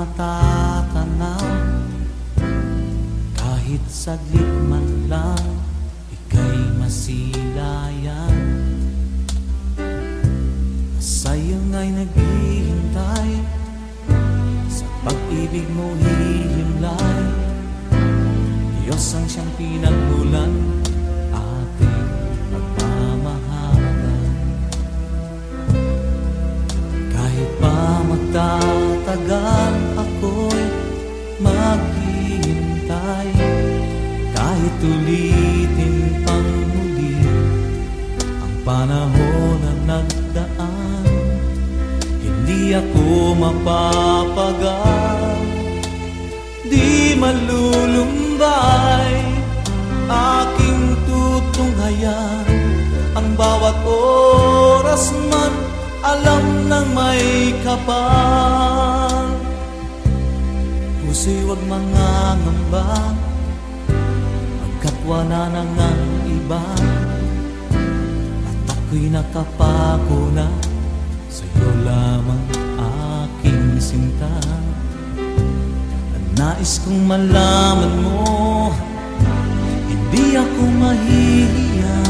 matatanaw, kahit saglit man lang, ika'y masilayan. Sa'yo nga'y naghihintay, sa pag-ibig mo hihimlay. Diyos ang siyang pinagmulan, ating pagmamahalan. Kahit pa magtatagal, ako'y maghihintay. Kahit ulitin pang muli ang panahon na nagdaan, hindi ako mapapagal, di malulumbay. Aking tutunghayan ang bawat oras man, alam ng may kapal. Puso'y huwag mangangamba, pagkat wala nang ang iba. At ako'y nakapako na, sa'yo lamang aking sinta. Nais kong malaman mo, hindi ako mahihiya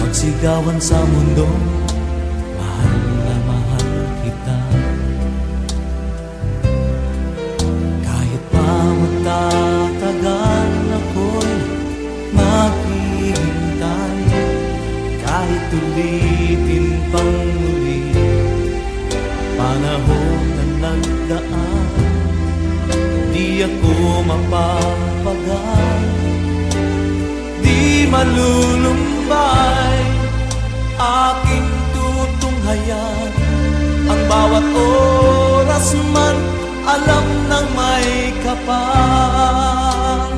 magsigawan sa mundo, mahal na mahal kita. Kahit pa magtatagal, ako'y maghihintay. Kahit ulitin pang muli panahon na nagdaan, di ako mapapagal, di malulumbay. Aking tutunghayan ang bawat oras man, alam ng may kapal.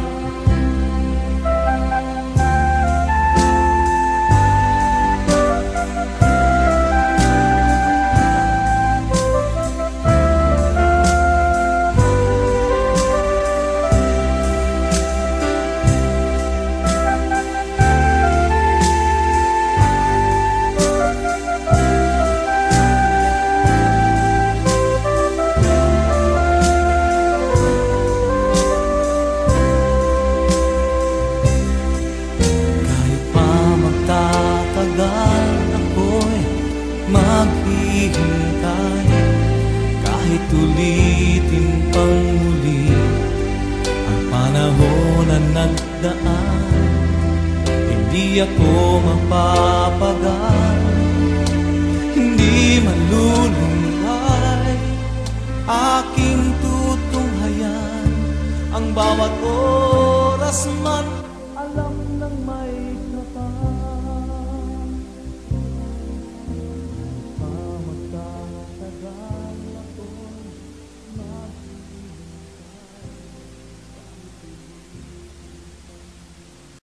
Maghihintay kahit ulitin pang muli ang panahon na nagdaan, hindi ako mapapagal, hindi malulumbay. Aking tutunghayan ang bawat oras man, alam ng may